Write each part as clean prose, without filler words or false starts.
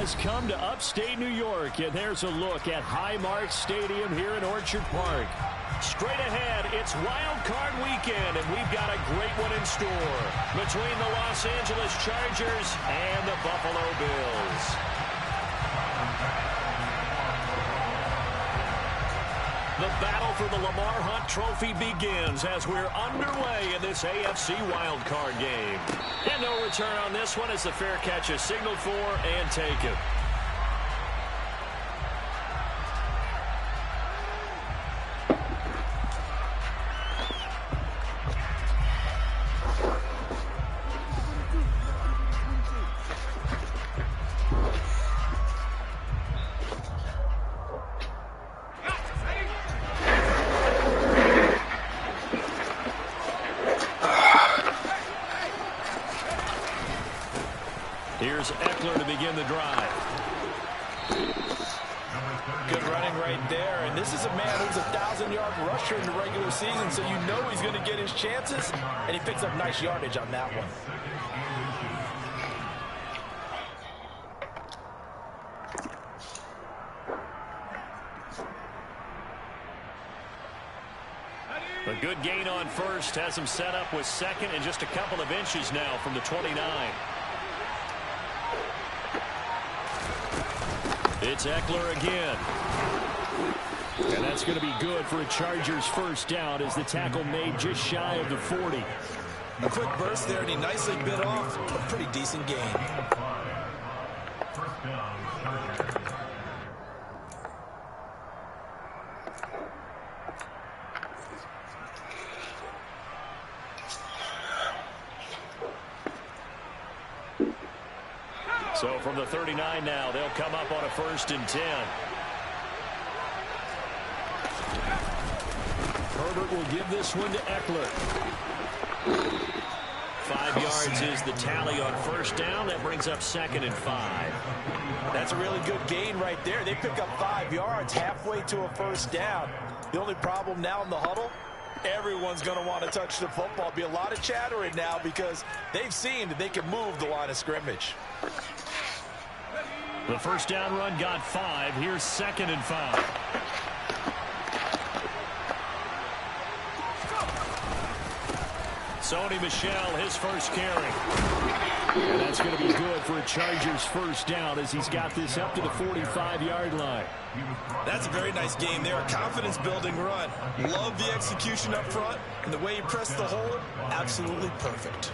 has come to upstate New York, and there's a look at Highmark Stadium here in Orchard Park. Straight ahead, it's Wild Card Weekend, and we've got a great one in store between the Los Angeles Chargers and the Buffalo Bills. The battle for the Lamar Hunt Trophy begins as we're underway in this AFC wildcard game. And no return on this one as the fair catch is signaled for and taken. Here's Eckler to begin the drive. Good running right there. And this is a man who's a 1,000-yard rusher in the regular season, so you know he's going to get his chances. And he picks up nice yardage on that one. A good gain on first has him set up with second and just a couple of inches now from the 29. It's Eckler again. And that's going to be good for a Chargers first down as the tackle made just shy of the 40. A quick burst there, and he nicely bit off a pretty decent gain. So from the 39 now, they'll come up on a 1st and 10. Herbert will give this one to Eckler. 5 yards is the tally on first down. That brings up 2nd and 5. That's a really good gain right there. They pick up 5 yards halfway to a first down. The only problem now in the huddle, everyone's going to want to touch the football. Be a lot of chattering now because they've seen that they can move the line of scrimmage. The first down run got 5. Here's 2nd and 5. Sony Michel, his first carry. And that's going to be good for a Chargers first down as he's got this up to the 45-yard line. That's a very nice game there. A confidence-building run. Love the execution up front. And the way he pressed the hole, absolutely perfect.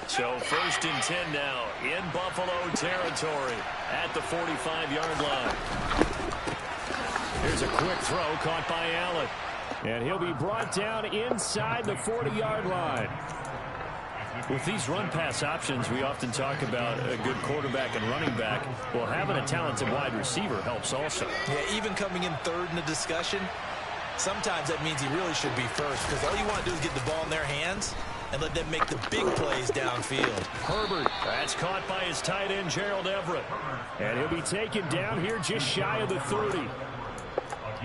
So 1st and 10 now in Buffalo territory at the 45-yard line. Here's a quick throw caught by Allen. And he'll be brought down inside the 40-yard line. With these run-pass options, we often talk about a good quarterback and running back. Well, having a talented wide receiver helps also. Yeah, even coming in 3rd in the discussion, sometimes that means he really should be first because all you want to do is get the ball in their hands and let them make the big plays downfield. Herbert, that's caught by his tight end, Gerald Everett. And he'll be taken down here just shy of the 30.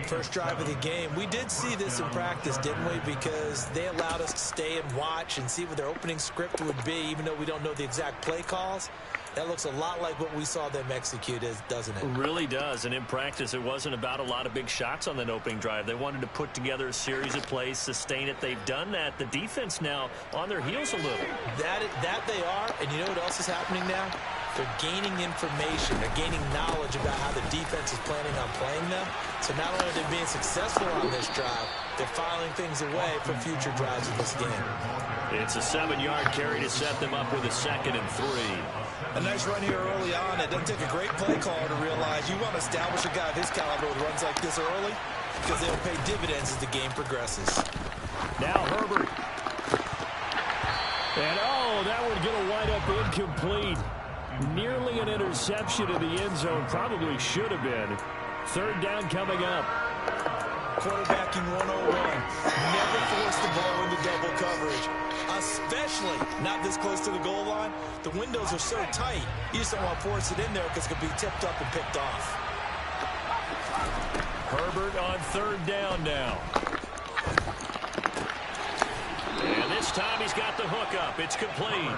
First drive of the game. We did see this in practice, didn't we? Because they allowed us to stay and watch and see what their opening script would be, even though we don't know the exact play calls. That looks a lot like what we saw them execute, doesn't it? It really does. And in practice, it wasn't about a lot of big shots on that opening drive. They wanted to put together a series of plays, sustain it. They've done that. The defense now on their heels a little. That they are. And you know what else is happening now? They're gaining information. They're gaining knowledge about how the defense is planning on playing them. So not only are they being successful on this drive, they're filing things away for future drives in this game. It's a 7-yard carry to set them up with a 2nd and 3. A nice run here early on. It doesn't take a great play caller to realize you want to establish a guy of his caliber who runs like this early because they'll pay dividends as the game progresses. Now Herbert. And that would get a wind up incomplete. Nearly an interception in the end zone. Probably should have been. 3rd down coming up. Quarterbacking 101. Never force the ball into double coverage, especially not this close to the goal line. The windows are so tight, you just don't want to force it in there because it could be tipped up and picked off. Herbert on third down now. And this time he's got the hook up. It's complete.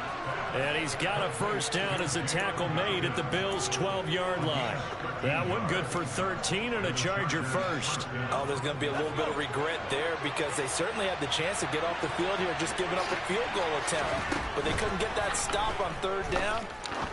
And he's got a first down as a tackle made at the Bills' 12-yard line. That one good for 13 and a Charger first. Oh, there's going to be a little bit of regret there because they certainly had the chance to get off the field here just giving up a field goal attempt. But they couldn't get that stop on third down.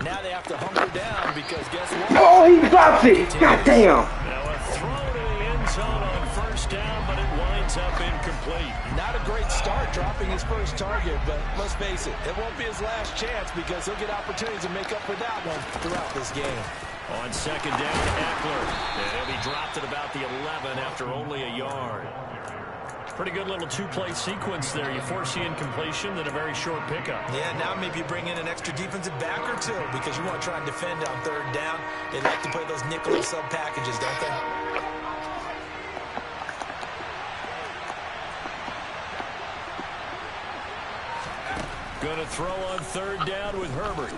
Now they have to hunker down because guess what? Oh, he dropped it. God damn. Now a throw to the end zone on first down, but it winds up incomplete. Not a great start dropping his first target, but let's face it, it won't be his last chance because he'll get opportunities to make up for that one throughout this game. On second down, Eckler. And he'll be dropped at about the 11 after only a yard. Pretty good little two-play sequence there. You force the incompletion, then a very short pickup. Yeah, now maybe you bring in an extra defensive back or two because you want to try and defend on third down. They like to play those nickel and sub packages, don't they? Going to throw on third down with Herbert.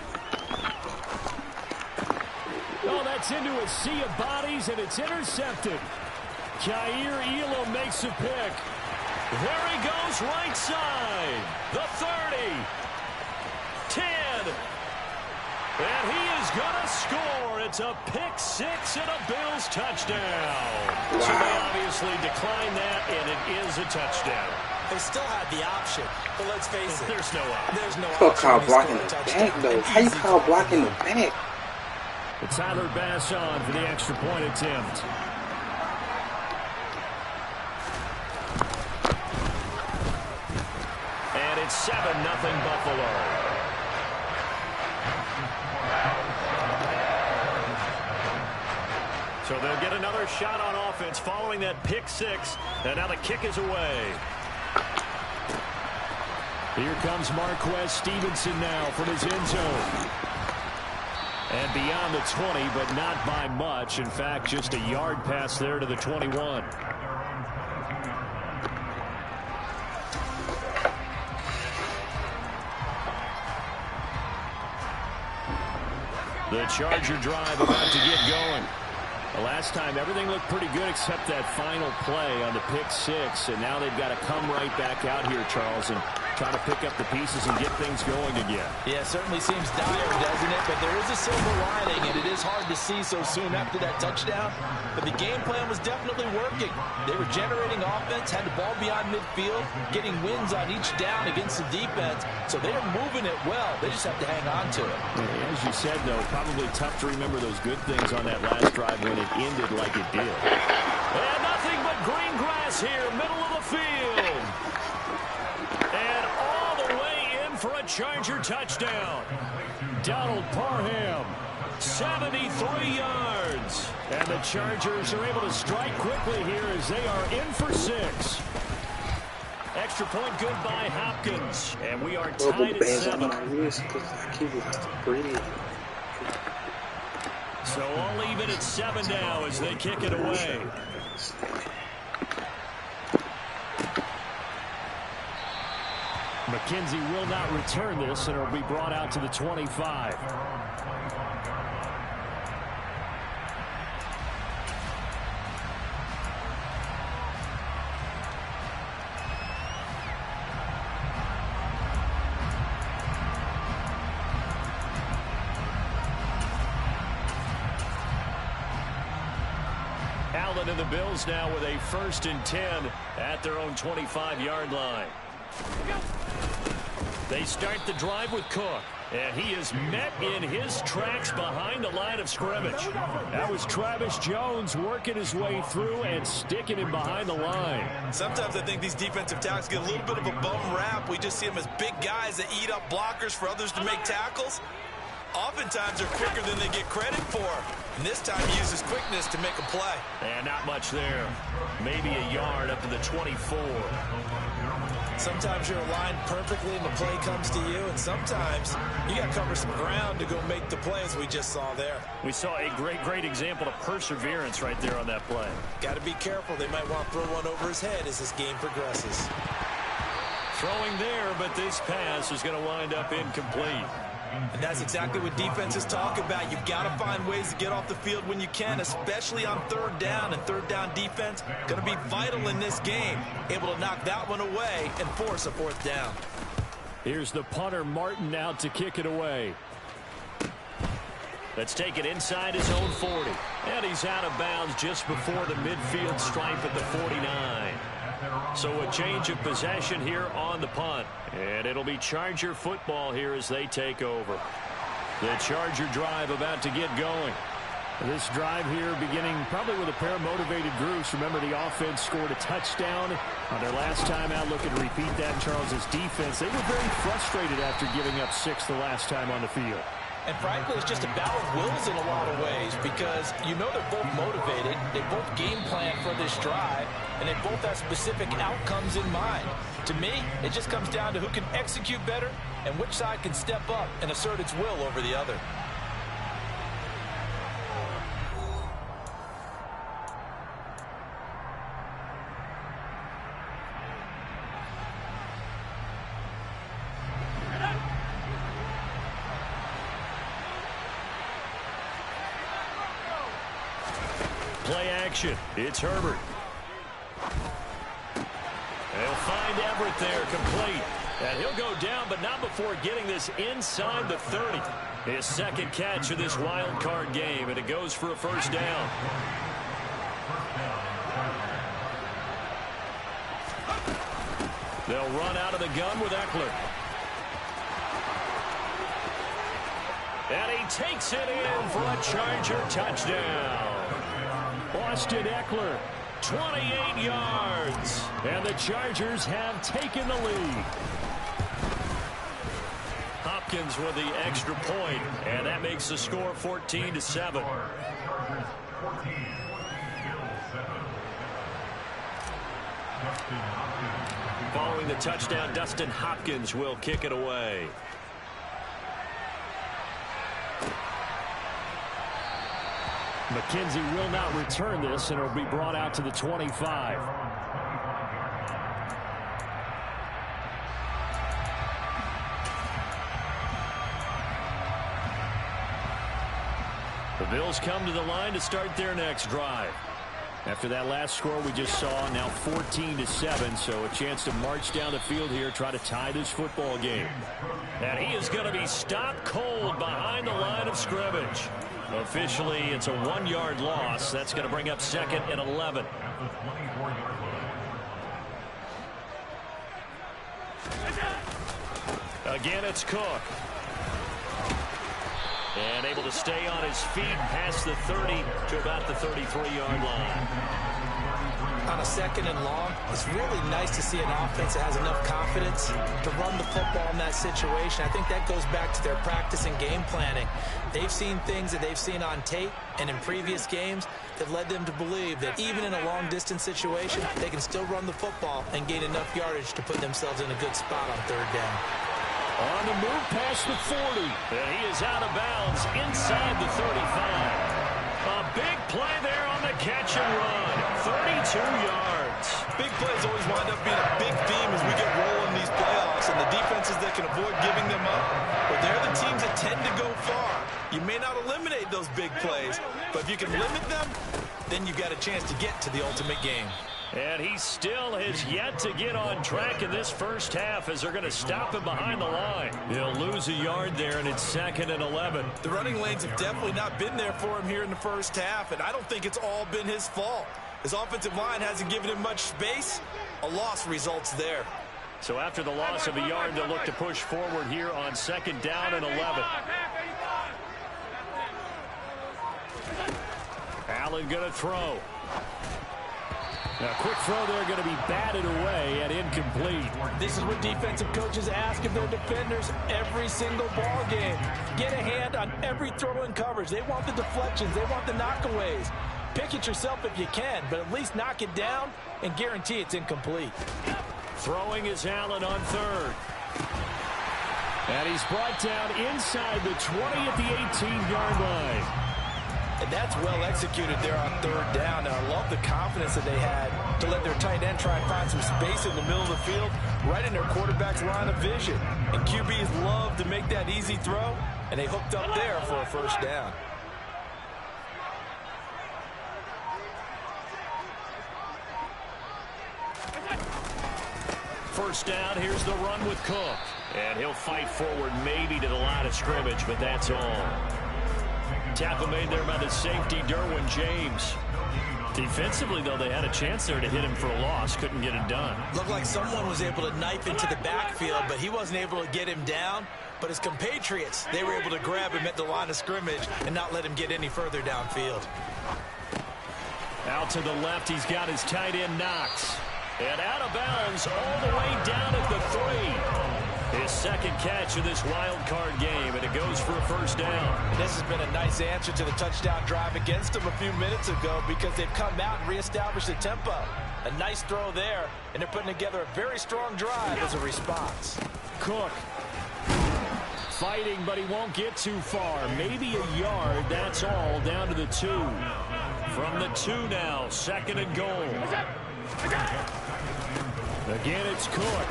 Oh, that's into a sea of bodies, and it's intercepted. Jair Elam makes a pick. There he goes, right side. The 30. 10. And he is going to score. It's a pick six and a Bills touchdown. Wow. So they obviously declined that, and it is a touchdown. They still had the option, but let's face it. There's no option. There's no Call option. blocking the back, though. How you call blocking the back? It's Tyler Bass on for the extra point attempt. And it's 7-0 Buffalo. So they'll get another shot on offense following that pick six. And now the kick is away. Here comes Marquez Stevenson now from his end zone. And beyond the 20, but not by much. In fact, just a yard pass there to the 21. The Charger drive about to get going. The last time, everything looked pretty good except that final play on the pick six. And now they've got to come right back out here, Charles, and try to pick up the pieces and get things going again. Yeah, it certainly seems dire, doesn't it? But there is a silver lining, and it is hard to see so soon after that touchdown. But the game plan was definitely working. They were generating offense, had the ball beyond midfield, getting wins on each down against the defense. So they are moving it well. They just have to hang on to it. Yeah, as you said, though, probably tough to remember those good things on that last drive when it ended like it did. And nothing but green grass here, middle of the field. And all the way in for a Charger touchdown. Donald Parham, 73 yards. And the Chargers are able to strike quickly here as they are in for 6. Extra point good by Hopkins. And we are tied at 7. So all even at 7 now as they kick it away. McKenzie will not return this, and it'll be brought out to the 25. Allen and the Bills now with a 1st and 10 at their own 25-yard line. They start the drive with Cook, and he is met in his tracks behind the line of scrimmage. That was Travis Jones working his way through and sticking him behind the line. Sometimes I think these defensive tackles get a little bit of a bum rap. We just see them as big guys that eat up blockers for others to make tackles. Oftentimes they're quicker than they get credit for. And this time he uses quickness to make a play. And not much there. Maybe a yard up to the 24. Sometimes you're aligned perfectly and the play comes to you, and sometimes you got to cover some ground to go make the play, as we just saw there. We saw a great example of perseverance right there on that play. Got to be careful. They might want to throw one over his head as this game progresses. Throwing there, but this pass is going to wind up incomplete. And that's exactly what defenses talk about. You've got to find ways to get off the field when you can, especially on third down. And third down defense going to be vital in this game. Able to knock that one away and force a fourth down. Here's the punter, Martin, out to kick it away. Let's take it inside his own 40. And he's out of bounds just before the midfield stripe at the 49. So a change of possession here on the punt. And it'll be Charger football here as they take over. The Charger drive about to get going. This drive here beginning probably with a pair of motivated groups. Remember, the offense scored a touchdown on their last time out. Looking to repeat that in Charles's defense. They were very frustrated after giving up 6 the last time on the field. And frankly, it's just a battle of wills in a lot of ways because you know they're both motivated. They both game plan for this drive, and they both have specific outcomes in mind. To me, it just comes down to who can execute better and which side can step up and assert its will over the other. Play action. It's Herbert. They'll find Everett there, complete. And he'll go down, but not before getting this inside the 30. His second catch of this wild card game, and it goes for a first down. They'll run out of the gun with Eckler. And he takes it in for a Charger touchdown. Austin Eckler, 28 yards. And the Chargers have taken the lead. Hopkins with the extra point, and that makes the score 14-7. Following the touchdown, Dustin Hopkins will kick it away. McKenzie will not return this, and it will be brought out to the 25. The Bills come to the line to start their next drive. After that last score we just saw, now 14-7, so a chance to march down the field here, try to tie this football game. And he is going to be stopped cold behind the line of scrimmage. Officially, it's a 1-yard loss. That's going to bring up second and 11. Again, it's Cook. And able to stay on his feet past the 30 to about the 33-yard line. On a second and long, it's really nice to see an offense that has enough confidence to run the football in that situation. I think that goes back to their practice and game planning. They've seen things that they've seen on tape and in previous games that led them to believe that even in a long-distance situation, they can still run the football and gain enough yardage to put themselves in a good spot on third down. On the move past the 40, and he is out of bounds inside the 35. A big play there on the catch and run. 32 yards. Big plays always wind up being a big theme as we get rolling these playoffs, and the defenses that can avoid giving them up, well, they're the teams that tend to go far. You may not eliminate those big plays, but if you can limit them, then you've got a chance to get to the ultimate game. And he still has yet to get on track in this first half as they're going to stop him behind the line. He'll lose a yard there, and it's second and 11. The running lanes have definitely not been there for him here in the first half, and I don't think it's all been his fault. His offensive line hasn't given him much space. A loss results there. So after the loss of a yard, they'll look to push forward here on second down and 11. Allen going to throw. Now, quick throw there going to be batted away and incomplete. This is what defensive coaches ask of their defenders every single ball game. Get a hand on every throw in coverage. They want the deflections. They want the knockaways. Pick it yourself if you can, but at least knock it down and guarantee it's incomplete. Throwing is Allen on third. And he's brought down inside the 20 at the 18-yard line. And And that's well executed there on third down. And I love the confidence that they had to let their tight end try and find some space in the middle of the field, right in their quarterback's line of vision. And QBs love to make that easy throw, and they hooked up there for a first down. First down, here's the run with Cook. And he'll fight forward maybe to the line of scrimmage, but that's all. Tackle made there by the safety, Derwin James. Defensively, though, they had a chance there to hit him for a loss. Couldn't get it done. Looked like someone was able to knife into the backfield, but he wasn't able to get him down. But his compatriots, they were able to grab him at the line of scrimmage and not let him get any further downfield. Out to the left, he's got his tight end Knox. And out of bounds all the way down at the 3. His second catch of this wild card game, and it goes for a first down. This has been a nice answer to the touchdown drive against them a few minutes ago because they've come out and reestablished the tempo. A nice throw there, and they're putting together a very strong drive as a response. Cook fighting, but he won't get too far. Maybe a yard, that's all, down to the 2. From the 2 now, second and goal. Again, it's Cook.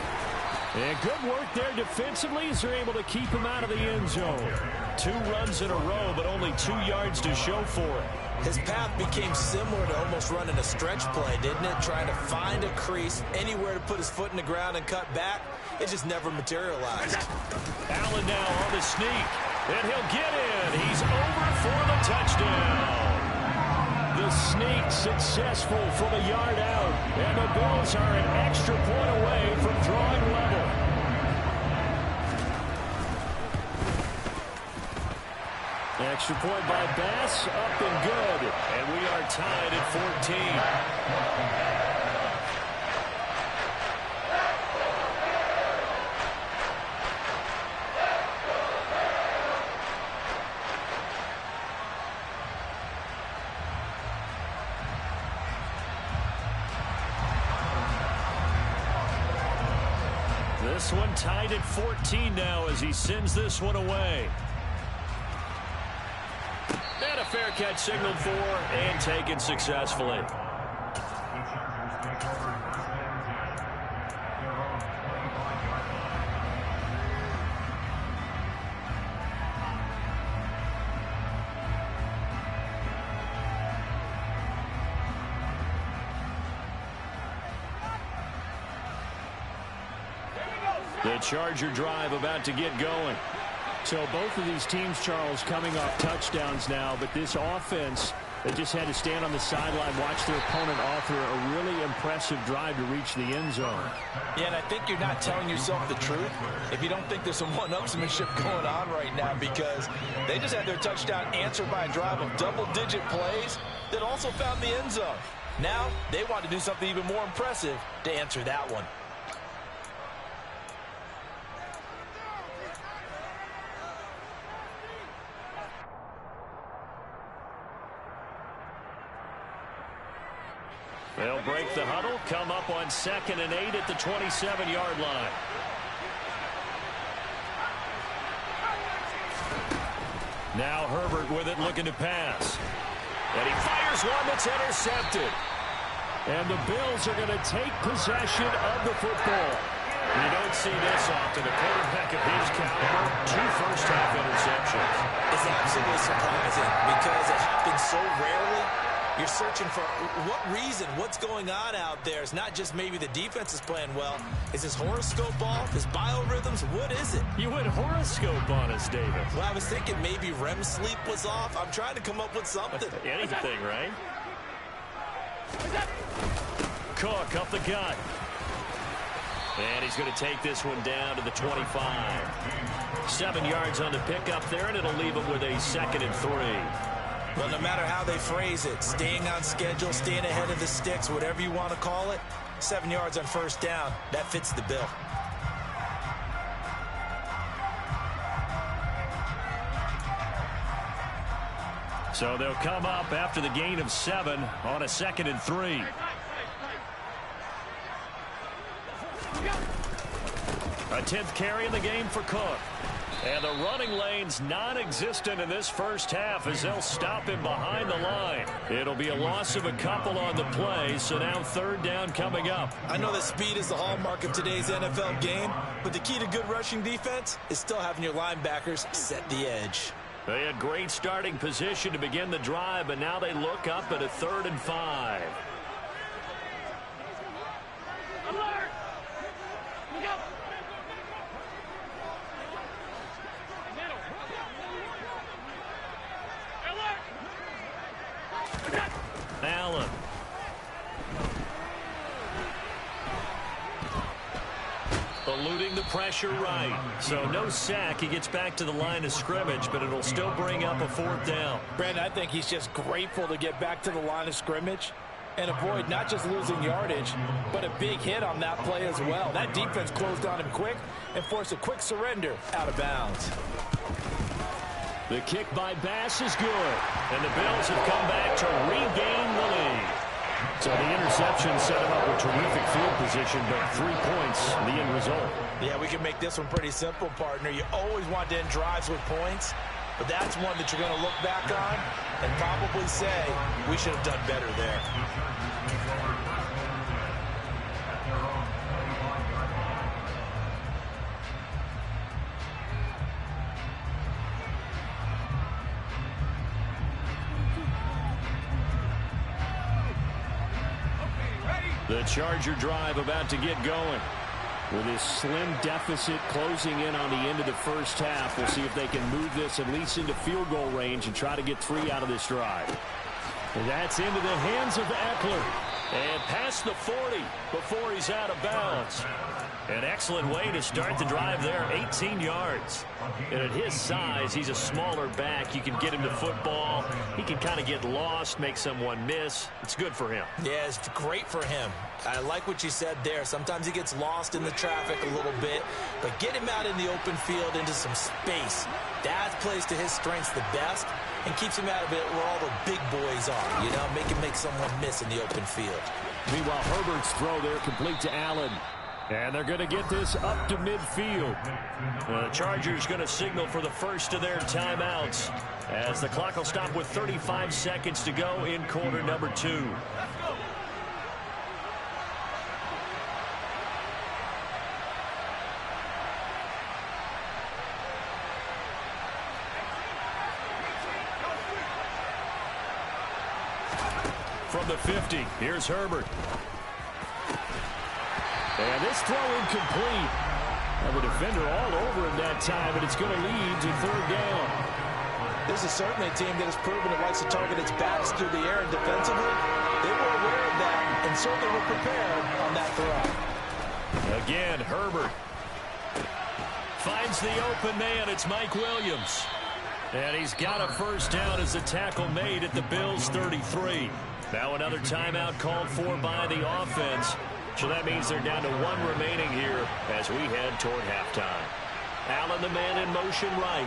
And good work there defensively as they're able to keep him out of the end zone. 2 runs in a row, but only 2 yards to show for it. His path became similar to almost running a stretch play, didn't it? Trying to find a crease, anywhere to put his foot in the ground and cut back. It just never materialized. Allen now on the sneak, and he'll get in. He's over for the touchdown. The sneak successful from a yard out, and the Bills are an extra point away from drawing level. Extra point by Bass, up and good, and we are tied at 14. This one tied at 14 now as he sends this one away. And a fair catch signaled for and taken successfully. The Charger drive about to get going. So both of these teams, Charles, coming off touchdowns now, but this offense, they just had to stand on the sideline, watch their opponent offer a really impressive drive to reach the end zone. Yeah, and I think you're not telling yourself the truth if you don't think there's some one-upsmanship going on right now, because they just had their touchdown answered by a drive of double-digit plays that also found the end zone. Now they want to do something even more impressive to answer that one. They'll break the huddle, come up on 2nd and 8 at the 27-yard line. Now Herbert with it, looking to pass. And he fires one that's intercepted. And the Bills are going to take possession of the football. You don't see this often. A quarterback of his caliber, 2 first-half interceptions. It's absolutely surprising because it happens so rarely. You're searching for what reason, what's going on out there. It's not just maybe the defense is playing well. Is his horoscope off? His biorhythms? What is it? You went horoscope on us, David. Well, I was thinking maybe REM sleep was off. I'm trying to come up with something. Anything, right? Cook up the gut. And he's going to take this one down to the 25. 7 yards on the pickup there, and it'll leave him with a 2nd and 3. Well, no matter how they phrase it, staying on schedule, staying ahead of the sticks, whatever you want to call it, 7 yards on first down, that fits the bill. So they'll come up after the gain of 7 on a 2nd and 3. A 10th carry in the game for Cook. And the running lane's non-existent in this first half as they'll stop him behind the line. It'll be a loss of a couple on the play, so now third down coming up. I know that speed is the hallmark of today's NFL game, but the key to good rushing defense is still having your linebackers set the edge. They had great starting position to begin the drive, but now they look up at a 3rd and 5. Alert! Look out! Allen. Eluding the pressure right. So no sack. He gets back to the line of scrimmage, but it'll still bring up a 4th down. Brandon, I think he's just grateful to get back to the line of scrimmage and avoid not just losing yardage, but a big hit on that play as well. That defense closed on him quick and forced a quick surrender out of bounds. The kick by Bass is good, and the Bills have come back to regain the lead. So the interception set him up with terrific field position, but 3 points, the end result. Yeah, we can make this one pretty simple, partner. You always want to end drives with points, but that's one that you're going to look back on and probably say, we should have done better there. The Charger drive about to get going. With this slim deficit closing in on the end of the first half, we'll see if they can move this at least into field goal range and try to get 3 out of this drive. And that's into the hands of Eckler. And past the 40 before he's out of bounds. An excellent way to start the drive there, 18 yards. And at his size, he's a smaller back. You can get him to football. He can kind of get lost, make someone miss. It's good for him. Yeah, it's great for him. I like what you said there. Sometimes he gets lost in the traffic a little bit, but get him out in the open field into some space. That plays to his strengths the best and keeps him out of it where all the big boys are, you know, make someone miss in the open field. Meanwhile, Herbert's throw there complete to Allen. And they're going to get this up to midfield. The Chargers going to signal for the first of their timeouts as the clock will stop with 35 seconds to go in quarter number 2. From the 50, here's Herbert. And this throw incomplete. And the defender all over him that time, and it's going to lead to 3rd down. This is certainly a team that has proven it likes to target its backs through the air and defensively. They were aware of that and certainly were prepared on that throw. Again, Herbert finds the open man. It's Mike Williams. And he's got a first down as the tackle made at the Bills' 33. Now another timeout called for by the offense. So that means they're down to 1 remaining here as we head toward halftime. Allen, the man in motion right.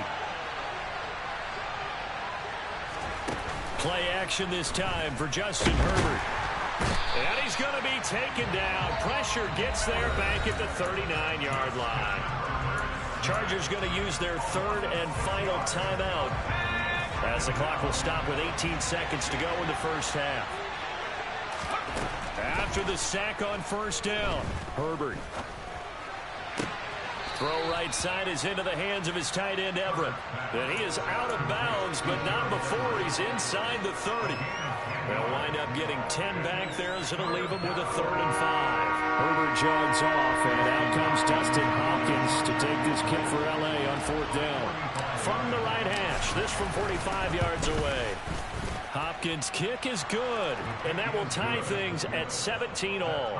Play action this time for Justin Herbert. And he's going to be taken down. Pressure gets there back at the 39-yard line. Chargers going to use their 3rd and final timeout as the clock will stop with 18 seconds to go in the first half. After the sack on first down, Herbert. Throw right side is into the hands of his tight end, Everett. And he is out of bounds, but not before he's inside the 30. They'll wind up getting 10 back there as it'll leave him with a 3rd and 5. Herbert jogs off, and out comes Dustin Hopkins to take this kick for L.A. on 4th down. From the right hash, this from 45 yards away. Hopkins' kick is good, and that will tie things at 17 all.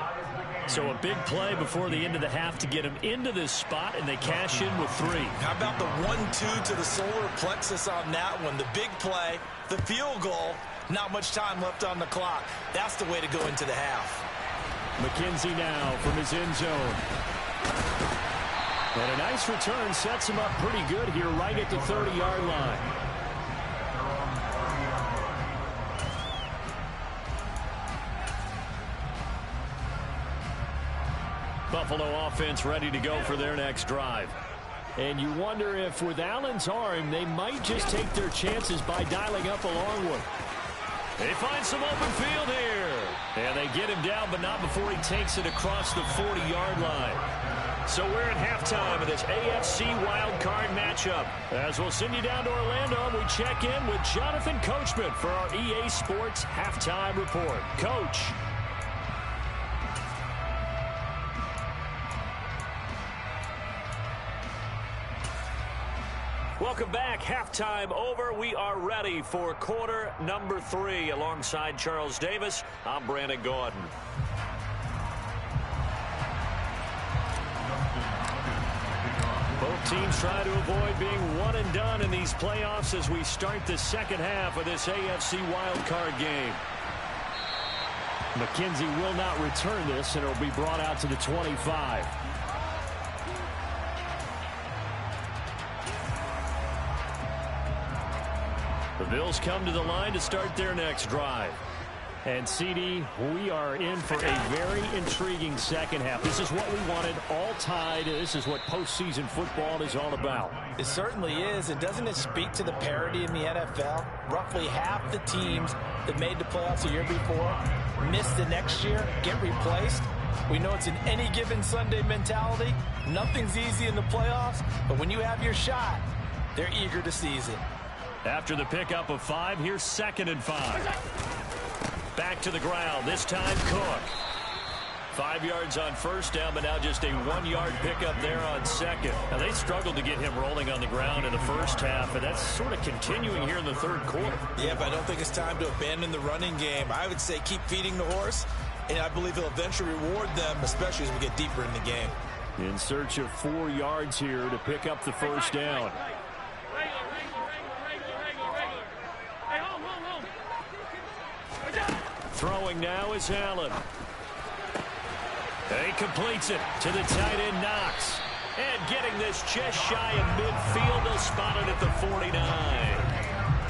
So a big play before the end of the half to get him into this spot, and they cash in with 3. How about the 1-2 to the solar plexus on that one? The big play, the field goal, not much time left on the clock. That's the way to go into the half. McKenzie now from his end zone. And a nice return sets him up pretty good here right at the 30-yard line. Buffalo offense ready to go for their next drive. And you wonder if with Allen's arm, they might just take their chances by dialing up a long one. They find some open field here. And they get him down, but not before he takes it across the 40-yard line. So we're at halftime of this AFC wildcard matchup. As we'll send you down to Orlando, we check in with Jonathan Coachman for our EA Sports Halftime Report. Coach. Welcome back. Halftime over. We are ready for quarter number 3. Alongside Charles Davis, I'm Brandon Gordon. Both teams try to avoid being one and done in these playoffs as we start the second half of this AFC wildcard game. McKenzie will not return this, and it will be brought out to the 25. The Bills come to the line to start their next drive. And, CD, we are in for a very intriguing second half. This is what we wanted, all tied. This is what postseason football is all about. It certainly is. And doesn't it speak to the parity in the NFL? Roughly half the teams that made the playoffs a year before miss the next year, get replaced. We know it's an any given Sunday mentality. Nothing's easy in the playoffs, but when you have your shot, they're eager to seize it. After the pickup of 5, here's 2nd and 5. Back to the ground, this time Cook. 5 yards on first down, but now just a 1-yard pickup there on second. Now, they struggled to get him rolling on the ground in the first half, and that's sort of continuing here in the third quarter. Yeah, but I don't think it's time to abandon the running game. I would say keep feeding the horse, and I believe he'll eventually reward them, especially as we get deeper in the game. In search of 4 yards here to pick up the first down. Throwing now is Allen. He completes it to the tight end, Knox. And getting this just shy of midfield, they'll spot it at the 49.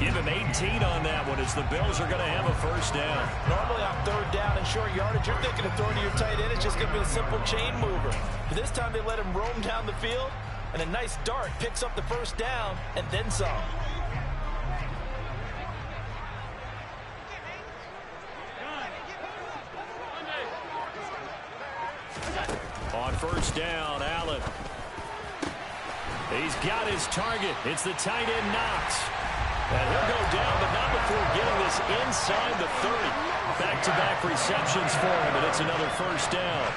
Give him 18 on that one as the Bills are going to have a first down. Normally on third down and short yardage, you're thinking of throwing to your tight end. It's just going to be a simple chain mover. But this time they let him roam down the field, and a nice dart picks up the first down and then some. On first down, Allen. He's got his target. It's the tight end, Knox. And he'll go down, but not before getting this inside the 30. Back-to-back receptions for him, and it's another first down.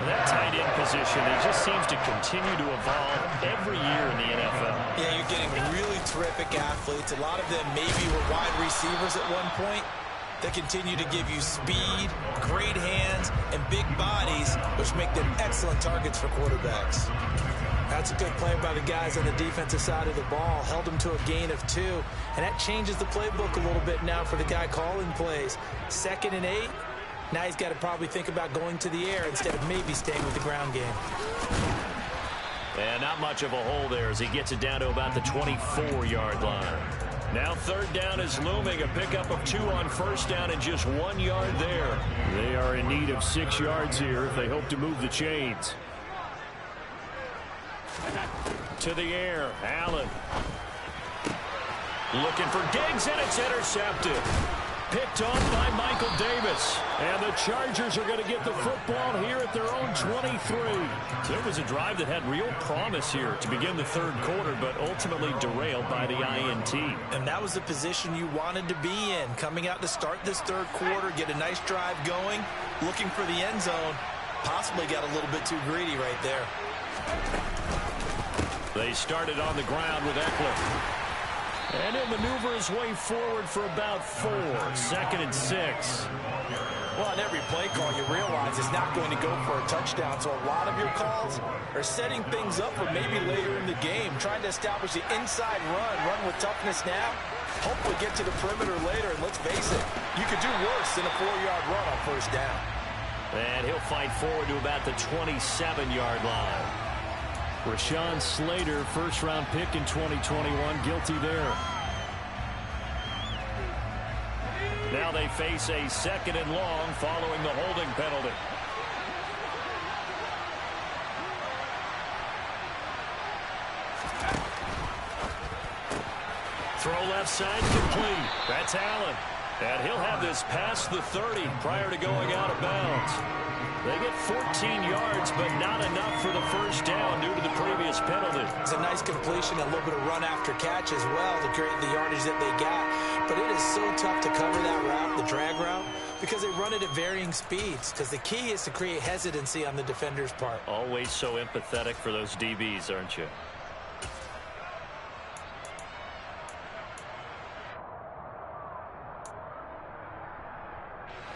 And that tight end position, it just seems to continue to evolve every year in the NFL. Yeah, you're getting really terrific athletes. A lot of them maybe were wide receivers at one point. That continue to give you speed, great hands, and big bodies, which make them excellent targets for quarterbacks. That's a good play by the guys on the defensive side of the ball. Held them to a gain of 2, and that changes the playbook a little bit now for the guy calling plays. 2nd and 8, now he's got to probably think about going to the air instead of maybe staying with the ground game. And not much of a hole there as he gets it down to about the 24-yard line. Now third down is looming, a pickup of 2 on first down and just 1 yard there. They are in need of 6 yards here if they hope to move the chains. To the air, Allen. Looking for Diggs, and it's intercepted. Picked off by Michael Davis. And the Chargers are going to get the football here at their own 23. So it was a drive that had real promise here to begin the third quarter, but ultimately derailed by the INT. And that was the position you wanted to be in. Coming out to start this third quarter, get a nice drive going, looking for the end zone. Possibly got a little bit too greedy right there. They started on the ground with Eckler. And he'll maneuver his way forward for about 4. 2nd and 6. Well, on every play call, you realize it's not going to go for a touchdown. So a lot of your calls are setting things up for maybe later in the game, trying to establish the inside run with toughness now. Hopefully get to the perimeter later, and let's face it, you could do worse than a 4-yard run on first down. And he'll fight forward to about the 27-yard line. Rashawn Slater, first-round pick in 2021, guilty there. Now they face a 2nd and long following the holding penalty. Throw left side complete. That's Allen. And he'll have this past the 30 prior to going out of bounds. They get 14 yards, but not enough for the first down due to the previous penalty. It's a nice completion, a little bit of run after catch as well to create the yardage that they got. But it is so tough to cover that route, the drag route, because they run it at varying speeds. Because the key is to create hesitancy on the defender's part. Always so empathetic for those DBs, aren't you?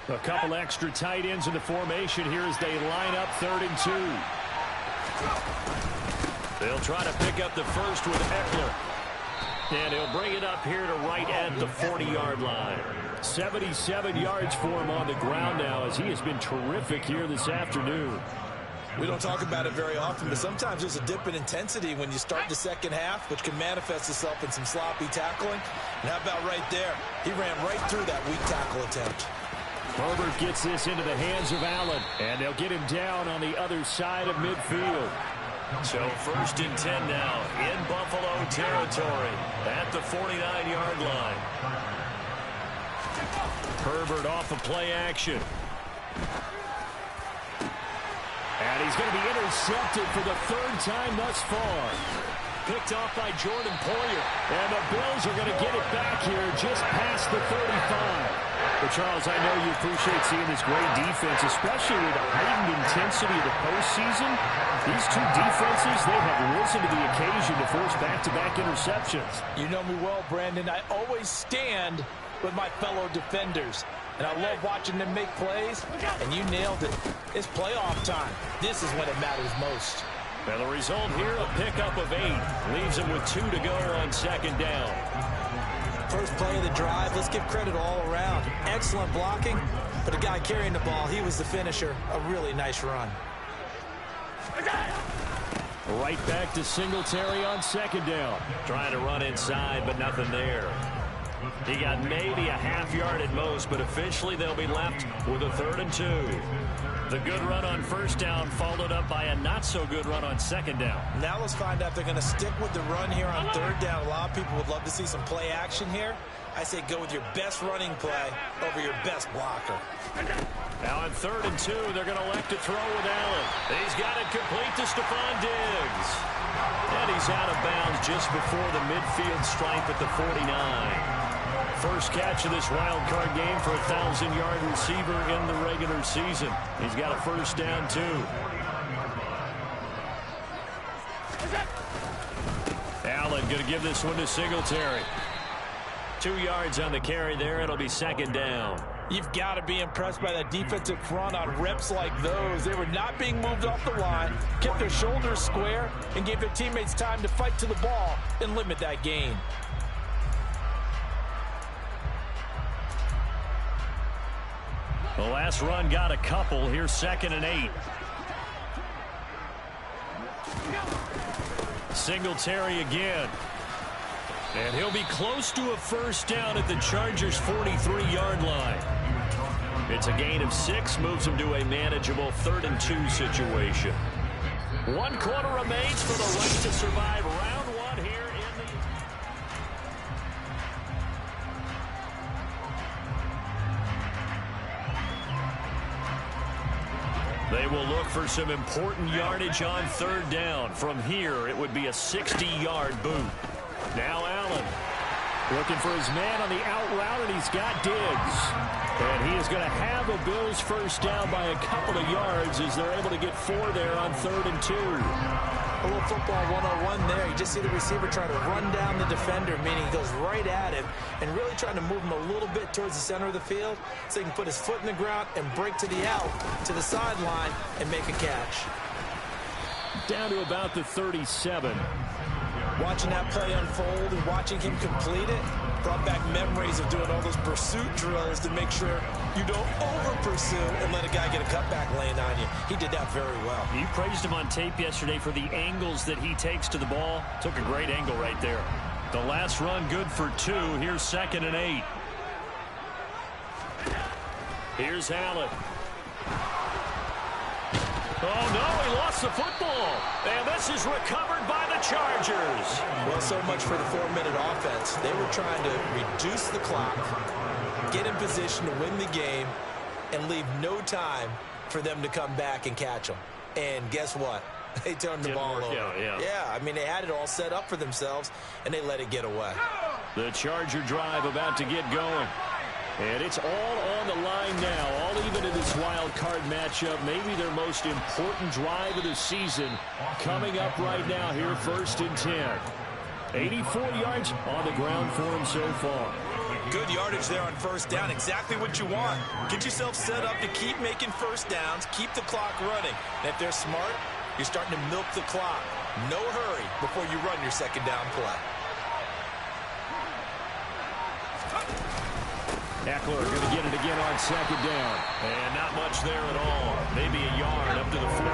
A couple extra tight ends in the formation here as they line up 3rd and 2. They'll try to pick up the first with Eckler. And he'll bring it up here to right at the 40-yard line. 77 yards for him on the ground now as he has been terrific here this afternoon. We don't talk about it very often, but sometimes there's a dip in intensity when you start the second half, which can manifest itself in some sloppy tackling. And how about right there? He ran right through that weak tackle attempt. Herbert gets this into the hands of Allen, and they'll get him down on the other side of midfield. So 1st and 10 now in Buffalo territory at the 49-yard line. Herbert off of play action. And he's going to be intercepted for the 3rd time thus far. Picked off by Jordan Poyer. And the Bills are going to get it back here just past the 35. But Charles, I know you appreciate seeing this great defense, especially with the heightened intensity of the postseason. These two defenses, they have risen to the occasion to force back-to-back interceptions. You know me well, Brandon. I always stand with my fellow defenders. And I love watching them make plays, and you nailed it. It's playoff time. This is when it matters most. And the result here, a pickup of 8. Leaves them with 2 to go on 2nd down. First play of the drive, let's give credit all around. Excellent blocking, but the guy carrying the ball, he was the finisher. A really nice run. Right back to Singletary on 2nd down. Trying to run inside, but nothing there. He got maybe a half yard at most, but officially they'll be left with a 3rd and 2. The good run on 1st down followed up by a not-so-good run on 2nd down. Now let's find out if they're going to stick with the run here on 3rd down. A lot of people would love to see some play action here. I say go with your best running play over your best blocker. Now on 3rd and 2, they're going to elect to throw with Allen. He's got it complete to Stephon Diggs. And he's out of bounds just before the midfield stripe at the 49. First catch of this wild card game for a 1,000-yard receiver in the regular season. He's got a 1st down, too. Allen going to give this one to Singletary. 2 yards on the carry there. It'll be 2nd down. You've got to be impressed by that defensive front on reps like those. They were not being moved off the line, kept their shoulders square, and gave their teammates time to fight to the ball and limit that gain. The last run got a couple. Here's 2nd and 8. Singletary again. And he'll be close to a 1st down at the Chargers' 43-yard line. It's a gain of 6, moves him to a manageable 3rd and 2 situation. 1 quarter remains for the right to survive round 1 here in the... They will look for some important yardage on 3rd down. From here, it would be a 60-yard boot. Now Allen looking for his man on the out route, and he's got Diggs. And he is going to have a Bills 1st down by a couple of yards as they're able to get 4 there on 3rd and 2. A little football 101 there. You just see the receiver trying to run down the defender, meaning he goes right at him and really trying to move him a little bit towards the center of the field so he can put his foot in the ground and break to the out, to the sideline, and make a catch. Down to about the 37. Watching that play unfold and watching him complete it brought back memories of doing all those pursuit drills to make sure you don't over-pursue and let a guy get a cutback lane on you. He did that very well. You praised him on tape yesterday for the angles that he takes to the ball. Took a great angle right there. The last run good for 2. Here's 2nd and 8. Here's Allen. Oh, no, he lost lost the football. And this is recovered by the Chargers. Well, so much for the 4-minute offense. They were trying to reduce the clock, get in position to win the game, and leave no time for them to come back and catch them. And guess what? They turned the ball over. Yeah, I mean, they had it all set up for themselves, and they let it get away. The Charger drive about to get going. And it's all on the line now, all even in this wild card matchup. Maybe their most important drive of the season coming up right now here, 1st and 10. 84 yards on the ground for him so far. Good yardage there on 1st down. Exactly what you want. Get yourself set up to keep making 1st downs, keep the clock running. And if they're smart, you're starting to milk the clock. No hurry before you run your 2nd down play. Eckler going to get it again on 2nd down. And not much there at all. Maybe a yard up to the 43.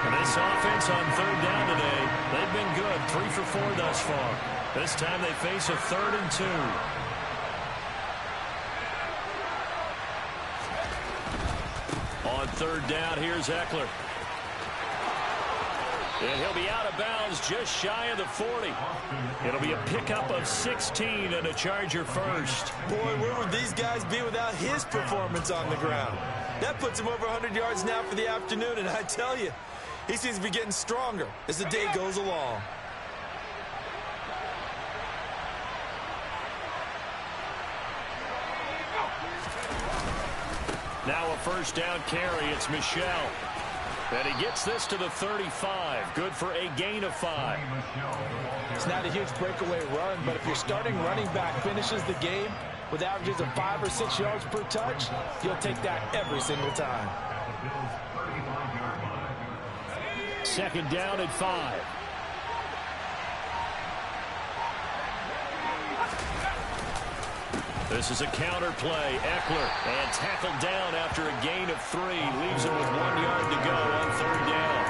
And this offense on 3rd down today, they've been good. 3 for 4 thus far. This time they face a 3rd and 2. On 3rd down, here's Eckler. And he'll be out of bounds just shy of the 40. It'll be a pickup of 16 and a Charger first. Boy, where would these guys be without his performance on the ground? That puts him over 100 yards now for the afternoon, and I tell you, he seems to be getting stronger as the day goes along. Now a 1st down carry. It's Michel. And he gets this to the 35. Good for a gain of 5. It's not a huge breakaway run, but if your starting running back finishes the game with averages of 5 or 6 yards per touch, you'll take that every single time. 2nd down at 5. This is a counter play. Eckler, and tackled down after a gain of 3. Leaves him with 1 yard to go on 3rd down.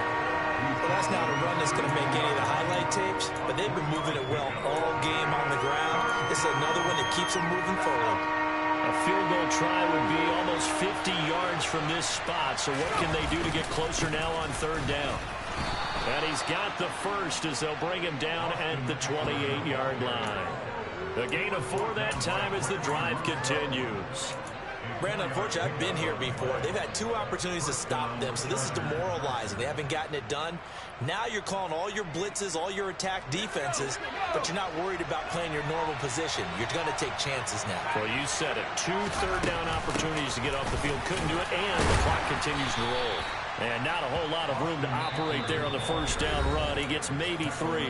Well, that's not a run that's going to make any of the highlight tapes, but they've been moving it well all game on the ground. This is another one that keeps them moving forward. A field goal try would be almost 50 yards from this spot, so what can they do to get closer now on 3rd down? And he's got the first as they'll bring him down at the 28-yard line. A gain of 4 that time as the drive continues. Brandon, unfortunately, I've been here before. They've had 2 opportunities to stop them, so this is demoralizing. They haven't gotten it done. Now you're calling all your blitzes, all your attack defenses, but you're not worried about playing your normal position. You're going to take chances now. Well, you said it. 2 third-down opportunities to get off the field. Couldn't do it, and the clock continues to roll. And not a whole lot of room to operate there on the 1st down run. He gets maybe 3.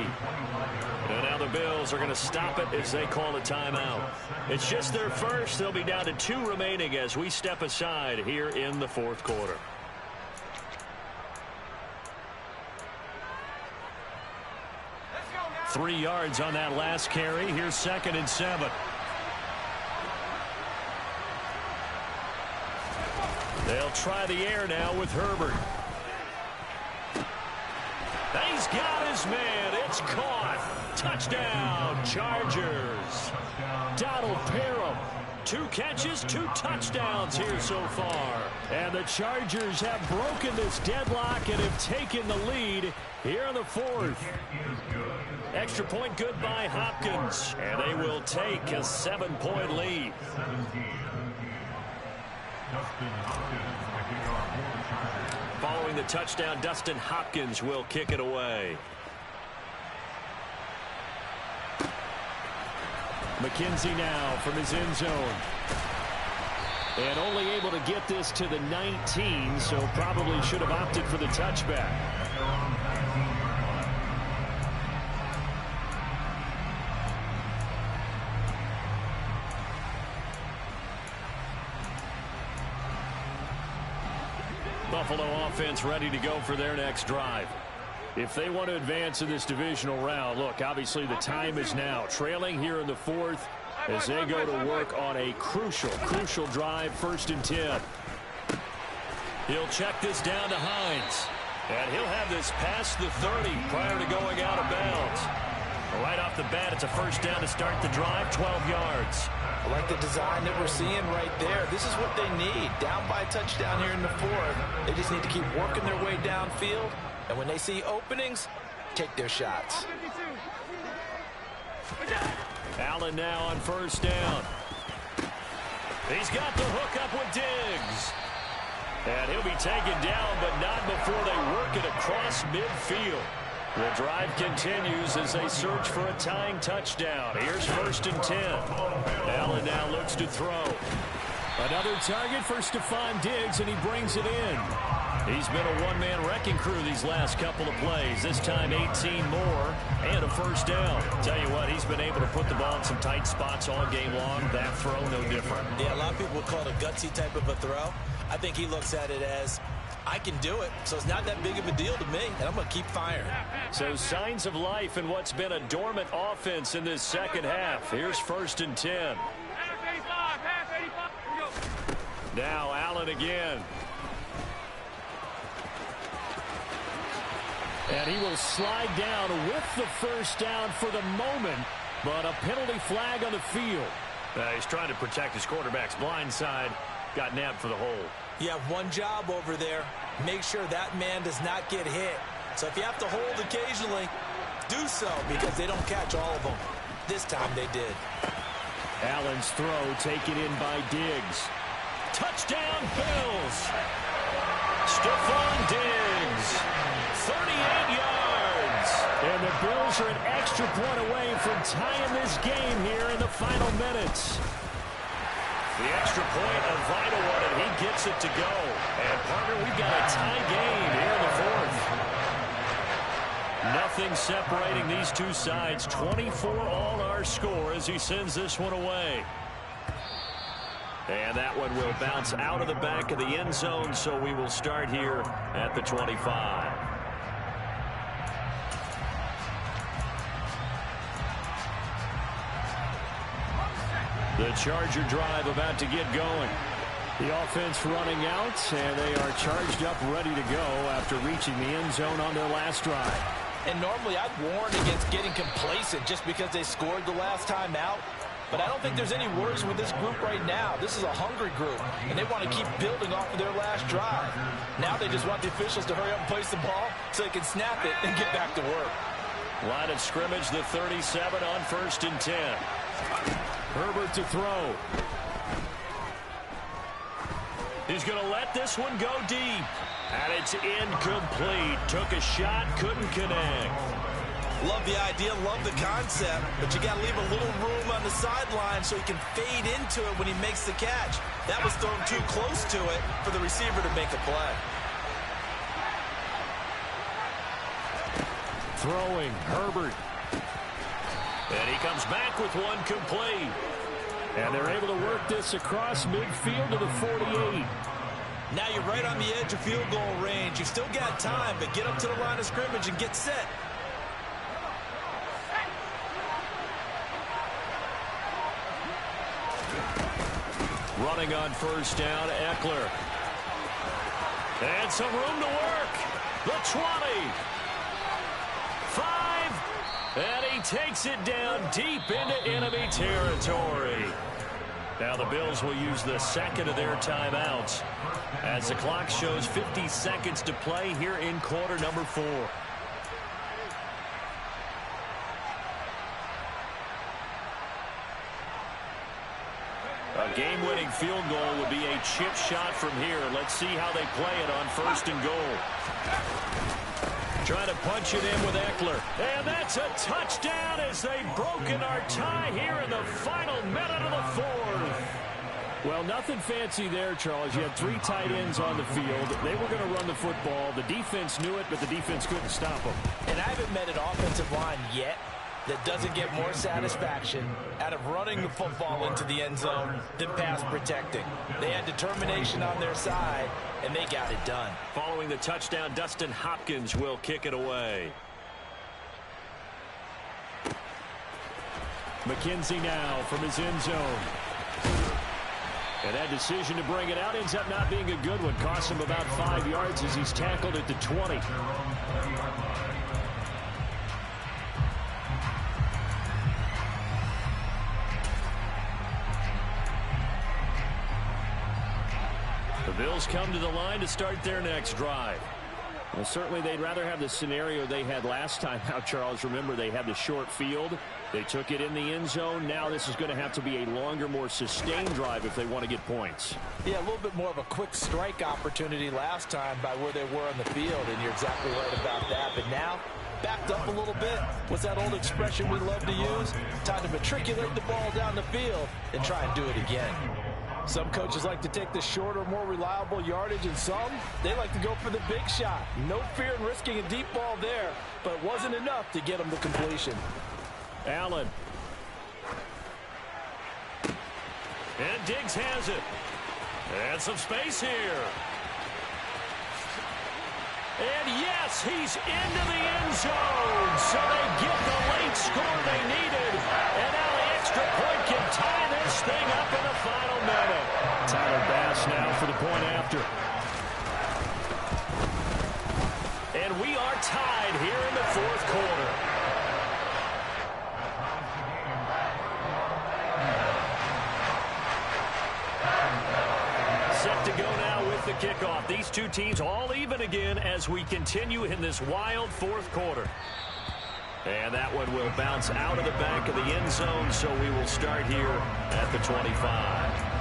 And now the Bills are going to stop it as they call a timeout. It's just their first. They'll be down to 2 remaining as we step aside here in the 4th quarter. Let's go now. 3 yards on that last carry. Here's 2nd and 7. They'll try the air now with Herbert. He's got his man. It's caught. Touchdown, Chargers. Donald Parham. 2 catches, 2 touchdowns here so far. And the Chargers have broken this deadlock and have taken the lead here in the 4th. Extra point good by Hopkins. And they will take a 7-point lead. Following the touchdown, Dustin Hopkins will kick it away. McKenzie now from his end zone. And only able to get this to the 19, so probably should have opted for the touchback. Buffalo offense ready to go for their next drive. If they want to advance in this divisional round, look, obviously the time is now. Trailing here in the 4th as they go to work on a crucial drive, 1st and 10. He'll check this down to Hines. And he'll have this past the 30 prior to going out of bounds. Right off the bat, it's a first down to start the drive, 12 yards. I like the design that we're seeing right there. This is what they need. Down by a touchdown here in the fourth. They just need to keep working their way downfield. And when they see openings, take their shots. Allen now on first down. He's got the hook up with Diggs. And he'll be taken down, but not before they work it across midfield. The drive continues as they search for a tying touchdown. Here's first and 10. Allen now looks to throw. Another target for Stephon Diggs, and he brings it in. He's been a one-man wrecking crew these last couple of plays. This time 18 more and a first down. Tell you what, he's been able to put the ball in some tight spots all game long. That throw, no different. Yeah, a lot of people would call it a gutsy type of a throw. I think he looks at it as, I can do it, so it's not that big of a deal to me, and I'm going to keep firing. So signs of life in what's been a dormant offense in this second half. Here's first and 10. Now Allen again. And he will slide down with the first down for the moment, but a penalty flag on the field. He's trying to protect his quarterback's blind side. Got nabbed for the hold. You have one job over there. Make sure that man does not get hit. So if you have to hold occasionally, do so, because they don't catch all of them. This time they did. Allen's throw taken in by Diggs. Touchdown Bills. Stephon Diggs. 38 yards. And the Bills are an extra point away from tying this game here in the final minutes. The extra point, a vital one, and he gets it to go. And, partner, we've got a tie game here in the fourth. Nothing separating these two sides. 24 all our score as he sends this one away. And that one will bounce out of the back of the end zone, so we will start here at the 25. The Charger drive about to get going. The offense running out, and they are charged up, ready to go after reaching the end zone on their last drive. And normally I'd warn against getting complacent just because they scored the last time out. But I don't think there's any worries with this group right now. This is a hungry group, and they want to keep building off of their last drive. Now they just want the officials to hurry up and place the ball so they can snap it and get back to work. Line of scrimmage, the 37 on first and 10. Herbert to throw. He's going to let this one go deep. And it's incomplete. Took a shot, couldn't connect. Love the idea, love the concept, but you got to leave a little room on the sideline so he can fade into it when he makes the catch. That was thrown too close to it for the receiver to make a play. Throwing, Herbert. And he comes back with one complete. And they're able to work this across midfield to the 48. Now you're right on the edge of field goal range. You've still got time, but get up to the line of scrimmage and get set. Running on first down, Eckler. And some room to work. The 20. 5. And he takes it down deep into enemy territory. Now the Bills will use the second of their timeouts as the clock shows 50 seconds to play here in quarter number 4. A game-winning field goal would be a chip shot from here. Let's see how they play it on first and goal. Trying to punch it in with Eckler. And that's a touchdown as they've broken our tie here in the final minute of the fourth. Well, nothing fancy there, Charles. You had 3 tight ends on the field. They were going to run the football. The defense knew it, but the defense couldn't stop them. And I haven't met an offensive line yet that doesn't get more satisfaction out of running the football into the end zone than pass protecting. They had determination on their side, and they got it done. Following the touchdown, Dustin Hopkins will kick it away. McKenzie now from his end zone. And that decision to bring it out ends up not being a good one. Costs him about 5 yards as he's tackled at the 20. Eagles come to the line to start their next drive. Well, certainly they'd rather have the scenario they had last time out, Charles. Remember, they had the short field. They took it in the end zone. Now this is going to have to be a longer, more sustained drive if they want to get points. Yeah, a little bit more of a quick strike opportunity last time by where they were on the field, and you're exactly right about that. But now, backed up a little bit. What's that old expression we love to use? Time to matriculate the ball down the field and try and do it again. Some coaches like to take the shorter, more reliable yardage, and some, they like to go for the big shot. No fear in risking a deep ball there, but it wasn't enough to get them to completion. Allen. And Diggs has it. And some space here. And yes, he's into the end zone. So they get the late score they needed. And now the extra point can tie this thing up in the final minute. Tyler Bass now for the point after. And we are tied here in the fourth quarter. Set to go now with the kickoff. These two teams all even again as we continue in this wild fourth quarter. And that one will bounce out of the back of the end zone, so we will start here at the 25.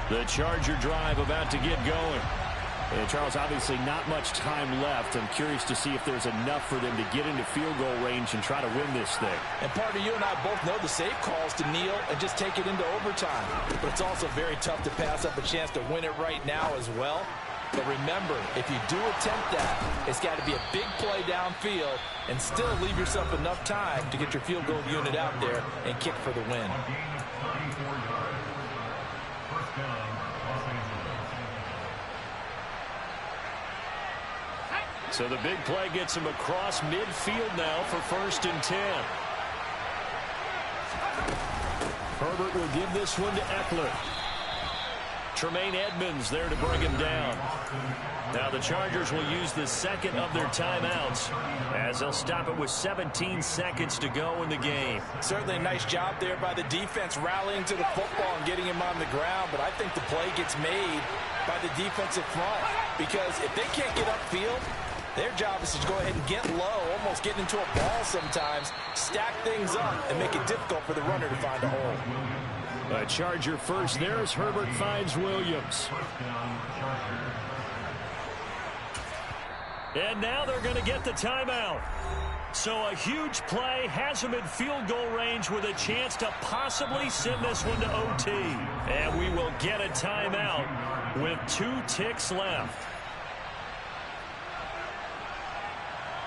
The Charger drive about to get going. And Charles, obviously not much time left. I'm curious to see if there's enough for them to get into field goal range and try to win this thing. And partner, you and I both know the safe calls to kneel and just take it into overtime. But it's also very tough to pass up a chance to win it right now as well. But remember, if you do attempt that, it's got to be a big play downfield and still leave yourself enough time to get your field goal unit out there and kick for the win. So the big play gets him across midfield now for 1st and 10. Herbert will give this one to Eckler. Tremaine Edmonds there to bring him down. Now the Chargers will use the second of their timeouts as they'll stop it with 17 seconds to go in the game. Certainly a nice job there by the defense rallying to the football and getting him on the ground, but I think the play gets made by the defensive front because if they can't get upfield, their job is to go ahead and get low, almost getting into a ball sometimes, stack things up, and make it difficult for the runner to find a hole. A Charger first. There's Herbert, finds Williams. And now they're going to get the timeout. So a huge play has them in field goal range with a chance to possibly send this one to OT. And we will get a timeout with 2 ticks left.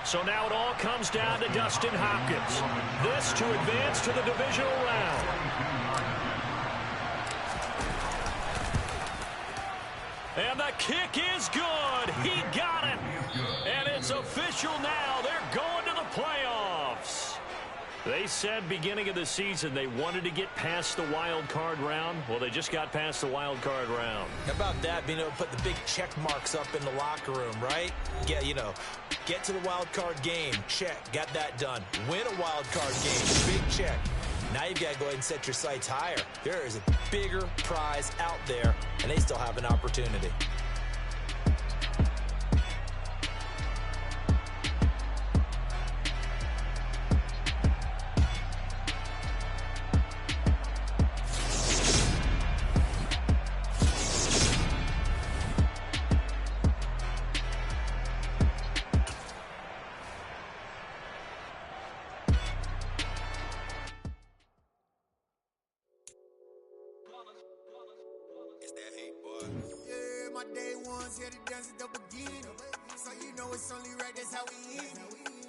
So now it all comes down to Dustin Hopkins. This to advance to the divisional round. And the kick is good. He got it. And it's official now. They're going to the playoffs. They said beginning of the season they wanted to get past the wild card round. Well, they just got past the wild card round. How about that, being able to put the big check marks up in the locker room, right? Get to the wild card game. Check. Got that done. Win a wild card game. Big check. Now you've got to go ahead and set your sights higher. There is a bigger prize out there, and they still have an opportunity.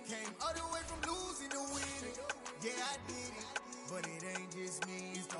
Came all the way from losing to winning. Yeah, I did it, but it ain't just me. It's the